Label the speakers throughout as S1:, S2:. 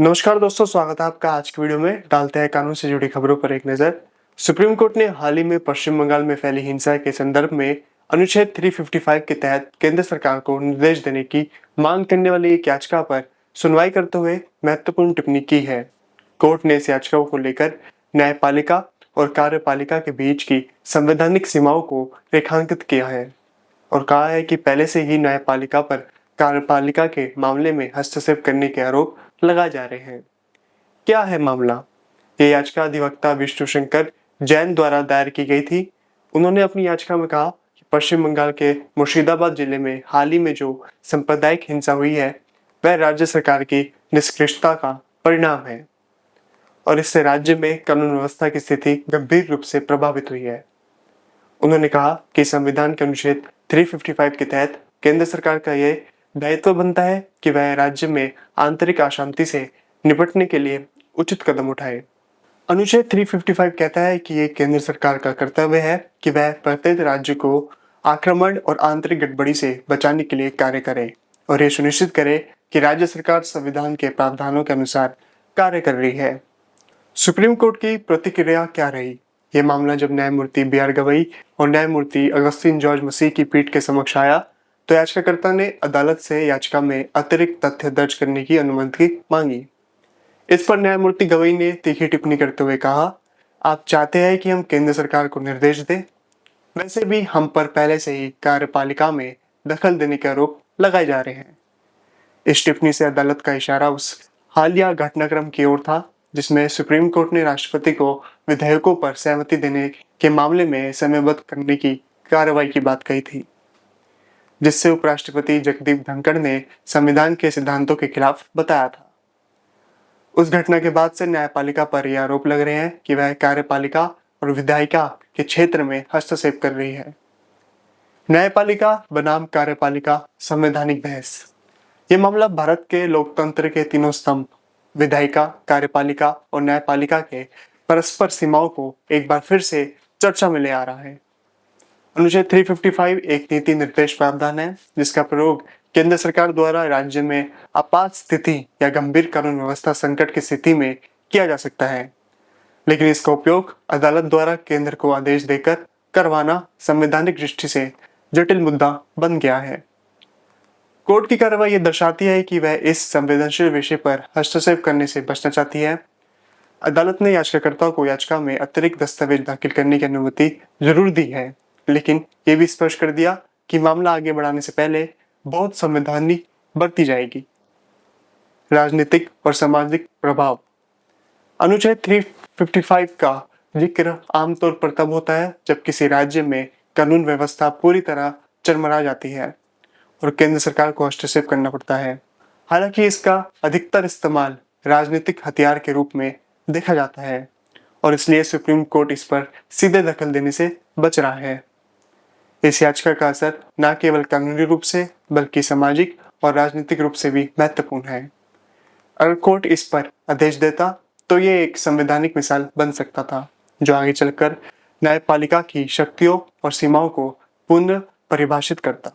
S1: नमस्कार दोस्तों, स्वागत है आपका आज की वीडियो में। डालते हैं कानून से जुड़ी खबरों पर एक नजर। सुप्रीम कोर्ट ने हाल ही में पश्चिम बंगाल में फैली हिंसा के संदर्भ में अनुच्छेद 355 के तहत केंद्र सरकार को निर्देश देने की मांग करने वाली एक याचिका पर सुनवाई करते हुए महत्वपूर्ण टिप्पणी की है। कोर्ट ने इस याचिका को लेकर न्यायपालिका और कार्यपालिका के बीच की संवैधानिक सीमाओं को रेखांकित किया है और कहा है कि पहले से ही न्यायपालिका पर कार्यपालिका के मामले में हस्तक्षेप करने के आरोप लगाए जा रहे हैं। क्या है मामला? ये याचिका अधिवक्ता विष्णु शंकर जैन द्वारा दायर की गई थी। उन्होंने अपनी याचिका में कहा कि पश्चिम बंगाल के मुर्शिदाबाद जिले में हाल ही में जो सांप्रदायिक हिंसा हुई है वह राज्य सरकार की निष्क्रियता का परिणाम है और इससे राज्य में कानून व्यवस्था की स्थिति गंभीर रूप से प्रभावित हुई है। उन्होंने कहा कि संविधान के अनुच्छेद 355 के तहत केंद्र सरकार का यह दायित्व बनता है कि वह राज्य में आंतरिक अशांति से निपटने के लिए उचित कदम उठाए। अनुच्छेद 355 कहता है कि ये केंद्र सरकार का कर्तव्य है कि वह प्रत्येक राज्य को आक्रमण और आंतरिक गड़बड़ी से बचाने के लिए कार्य करे और ये सुनिश्चित करे कि राज्य सरकार संविधान के प्रावधानों के अनुसार कार्य कर रही है। सुप्रीम कोर्ट की प्रतिक्रिया क्या रही? ये मामला जब न्यायमूर्ति बी.आर. गवई और न्यायमूर्ति अगस्तिन जॉर्ज मसीह की पीठ के समक्ष आया तो याचिकाकर्ता ने अदालत से याचिका में अतिरिक्त तथ्य दर्ज करने की अनुमति मांगी। इस पर न्यायमूर्ति गवई ने तीखी टिप्पणी करते हुए कहा, आप चाहते हैं कि हम केंद्र सरकार को निर्देश दें? वैसे भी हम पर पहले से ही कार्यपालिका में दखल देने के आरोप लगाए जा रहे हैं। इस टिप्पणी से अदालत का इशारा उस हालिया घटनाक्रम की ओर था जिसमें सुप्रीम कोर्ट ने राष्ट्रपति को विधेयकों पर सहमति देने के मामले में समयबद्ध करने की कार्रवाई की बात कही थी, जिससे उपराष्ट्रपति जगदीप धनखड़ ने संविधान के सिद्धांतों के खिलाफ बताया था। उस घटना के बाद से न्यायपालिका पर यह आरोप लग रहे हैं कि वह कार्यपालिका और विधायिका के क्षेत्र में हस्तक्षेप कर रही है। न्यायपालिका बनाम कार्यपालिका संवैधानिक बहस। ये मामला भारत के लोकतंत्र के तीनों स्तंभ विधायिका, कार्यपालिका और न्यायपालिका के परस्पर सीमाओं को एक बार फिर से चर्चा में ले आ रहा है। अनुच्छेद 355 एक नीति निर्देश प्रावधान है जिसका प्रयोग केंद्र सरकार द्वारा राज्य में आपात स्थिति या गंभीर कानून व्यवस्था संकट की स्थिति में किया जा सकता है, लेकिन इसका उपयोग अदालत द्वारा केंद्र को आदेश देकर करवाना संवैधानिक दृष्टि से जटिल मुद्दा बन गया है। कोर्ट की कार्रवाई यह दर्शाती है कि वह इस संवेदनशील विषय पर हस्तक्षेप करने से बचना चाहती है। अदालत ने याचिकाकर्ता को याचिका में अतिरिक्त दस्तावेज दाखिल करने की अनुमति जरूर दी है, लेकिन ये भी स्पष्ट कर दिया कि मामला आगे बढ़ाने से पहले बहुत सावधानी बरती जाएगी। राजनीतिक और सामाजिक प्रभाव। अनुच्छेद 355 का जिक्र आमतौर पर तब होता है जब किसी राज्य में कानून व्यवस्था पूरी तरह चरमरा जाती है और केंद्र सरकार को हस्तक्षेप करना पड़ता है। हालांकि इसका अधिकतर इस्तेमाल राजनीतिक हथियार के रूप में देखा जाता है और इसलिए सुप्रीम कोर्ट इस पर सीधे दखल देने से बच रहा है। इस याचिका का असर न केवल कानूनी रूप से बल्कि सामाजिक और राजनीतिक रूप से भी महत्वपूर्ण है। अगर कोर्ट इस पर आदेश देता तो ये एक संवैधानिक मिसाल बन सकता था जो आगे चलकर न्यायपालिका की शक्तियों और सीमाओं को पुनः परिभाषित करता।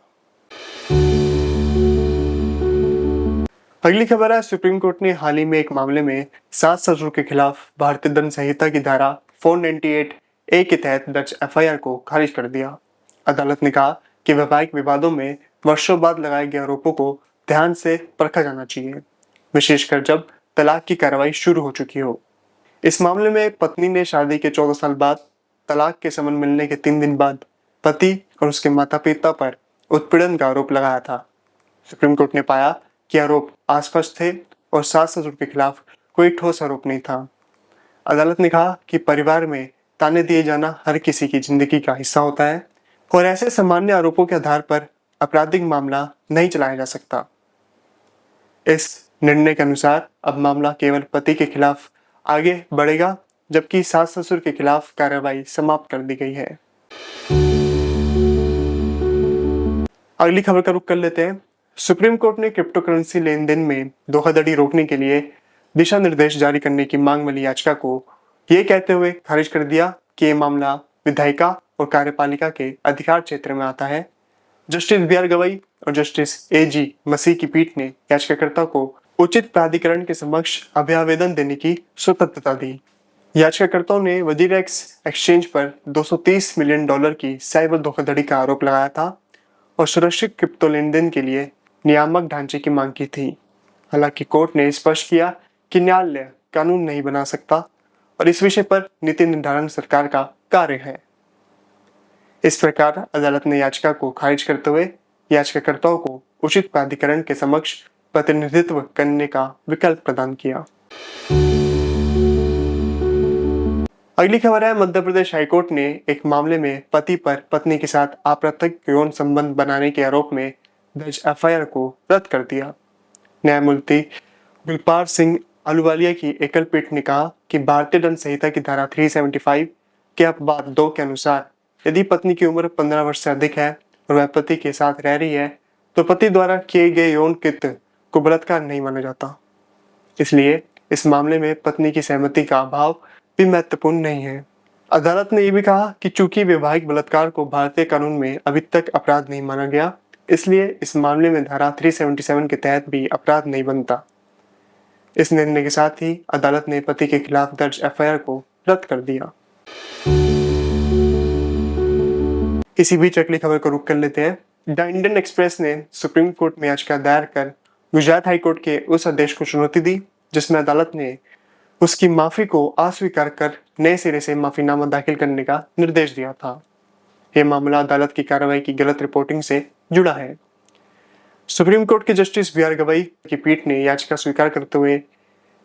S1: अगली खबर है, सुप्रीम कोर्ट ने हाल ही में एक मामले में सास ससुर के खिलाफ भारतीय दंड संहिता की धारा 498A के तहत दर्ज एफआईआर को खारिज कर दिया। अदालत ने कहा कि वैवाहिक विवादों में वर्षों बाद लगाए गए आरोपों को ध्यान से परखा जाना चाहिए, विशेषकर जब तलाक की कार्रवाई शुरू हो चुकी हो। इस मामले में पत्नी ने शादी के 14 साल बाद तलाक के समन मिलने के 3 दिन बाद पति और उसके माता पिता पर उत्पीड़न का आरोप लगाया था। सुप्रीम कोर्ट ने पाया कि आरोप अस्पष्ट थे और सास ससुर के खिलाफ कोई ठोस आरोप नहीं था। अदालत ने कहा कि परिवार में ताने दिए जाना हर किसी की जिंदगी का हिस्सा होता है और ऐसे सामान्य आरोपों के आधार पर आपराधिक मामला नहीं चलाया जा सकता। इस निर्णय के अनुसार अब मामला केवल पति के खिलाफ आगे बढ़ेगा, जबकि सास ससुर के खिलाफ कार्रवाई समाप्त कर दी गई है। अगली खबर का रुख कर लेते हैं। सुप्रीम कोर्ट ने क्रिप्टो करेंसी लेन देन में धोखाधड़ी रोकने के लिए दिशा निर्देश जारी करने की मांग वाली याचिका को ये कहते हुए खारिज कर दिया कि ये मामला विधायिका और कार्यपालिका के अधिकार क्षेत्र में आता है। Justice B R. गवई और जस्टिस ए.जी. मसीह की पीठ ने याचिकाकर्ता को उचित प्राधिकरण के समक्ष अभ्यावेदन देने की स्वतंत्रता दी। याचिकाकर्ताओं ने वजीरेक्स एक्सचेंज पर $230 मिलियन की साइबर धोखाधड़ी का आरोप लगाया था और सुरक्षित क्रिप्टो लेन देन के लिए नियामक ढांचे की मांग की थी। हालांकि कोर्ट ने स्पष्ट किया कि न्यायालय कानून नहीं बना सकता और इस विषय पर नीति निर्धारण सरकार का कार्य है। इस प्रकार अदालत ने याचिका को खारिज करते हुए याचिकाकर्ताओं को उचित प्राधिकरण के समक्ष प्रतिनिधित्व करने का विकल्प प्रदान किया। अगली खबर है, मध्य प्रदेश हाईकोर्ट ने एक मामले में पति पर पत्नी के साथ अप्रत्यक्ष यौन संबंध बनाने के आरोप में दर्ज एफआईआर को रद्द कर दिया। न्यायमूर्ति गुलपार सिंह अहलुवालिया की एकल पीठ ने कहा कि भारतीय दंड संहिता की धारा 375 के अपवाद 2 के अनुसार यदि पत्नी की उम्र 15 वर्ष से अधिक है और वह पति के साथ रह रही है तो पति द्वारा किए गए यौन कृत्य को बलात्कार नहीं माना जाता। इसलिए इस मामले में पत्नी की सहमति का अभाव भी महत्वपूर्ण नहीं है। अदालत ने यह भी कहा कि चूंकि वैवाहिक बलात्कार को भारतीय कानून में अभी तक अपराध नहीं माना गया, इसलिए इस मामले में धारा 377 के तहत भी अपराध नहीं बनता। इस निर्णय के साथ ही अदालत ने पति के खिलाफ दर्ज एफआईआर को रद्द कर दिया। इसी बीच अगली खबर को रुक कर लेते हैं। द इंडियन एक्सप्रेस ने सुप्रीम कोर्ट में याचिका दायर कर गुजरात हाईकोर्ट के उस आदेश को चुनौती दी जिसमें अदालत ने उसकी माफी को अस्वीकार कर नए सिरे से माफीनामा दाखिल करने का निर्देश दिया था। यह मामला अदालत की कार्रवाई की गलत रिपोर्टिंग से जुड़ा है। सुप्रीम कोर्ट के जस्टिस बी आर गवई की पीठ ने याचिका स्वीकार करते हुए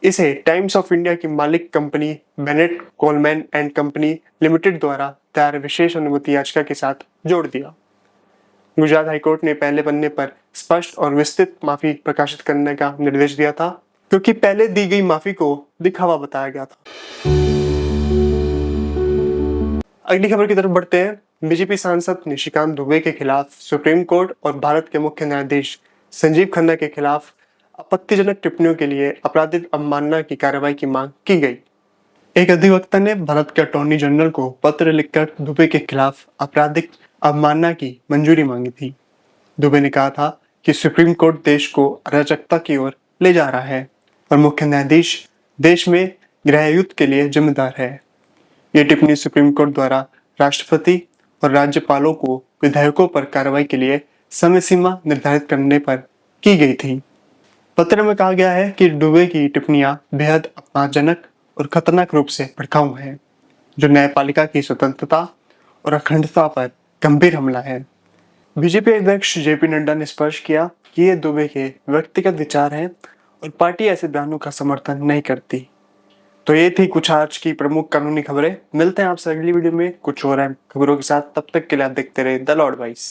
S1: इसे टाइम्स ऑफ इंडिया की मालिक company Bennett Coleman and company limited द्वारा दायर विशेष अनुमति याचिका के साथ जोड़ दिया। गुजरात हाईकोर्ट ने पहले पन्ने पर स्पष्ट और विस्तृत माफी प्रकाशित करने का निर्देश दिया था क्योंकि पहले दी गई माफी को दिखावा बताया गया था। अगली खबर की तरफ बढ़ते हैं। बीजेपी सांसद निशिकांत दुबे के खिलाफ सुप्रीम कोर्ट और भारत के मुख्य न्यायाधीश संजीव खन्ना के खिलाफ आपत्तिजनक टिप्पणियों के लिए आपराधिक अवमानना की कार्रवाई की मांग की गई। एक अधिवक्ता ने भारत के अटॉर्नी जनरल को पत्र लिखकर दुबे के खिलाफ आपराधिक अवमानना की मंजूरी मांगी थी। दुबे ने कहा था कि सुप्रीम कोर्ट देश को अराजकता की ओर ले जा रहा है और मुख्य न्यायाधीश देश में गृहयुद्ध के लिए जिम्मेदार है। ये टिप्पणी सुप्रीम कोर्ट द्वारा राष्ट्रपति और राज्यपालों को विधेयकों पर कार्रवाई के लिए समय सीमा निर्धारित करने पर की गई थी। पत्र में कहा गया है कि दुबे की टिप्पणियां बेहद अपमानजनक और खतरनाक रूप से भड़काऊ हैं, जो न्यायपालिका की स्वतंत्रता और अखंडता पर गंभीर हमला है। बीजेपी अध्यक्ष जेपी नड्डा ने स्पष्ट किया कि ये दुबे के व्यक्तिगत विचार हैं और पार्टी ऐसे बयानों का समर्थन नहीं करती। तो ये थी कुछ आज की प्रमुख कानूनी खबरें। मिलते हैं आपसे अगली वीडियो में कुछ और अहम खबरों के साथ। तब तक के लिए आप देखते रहे द लॉर्ड वॉइस।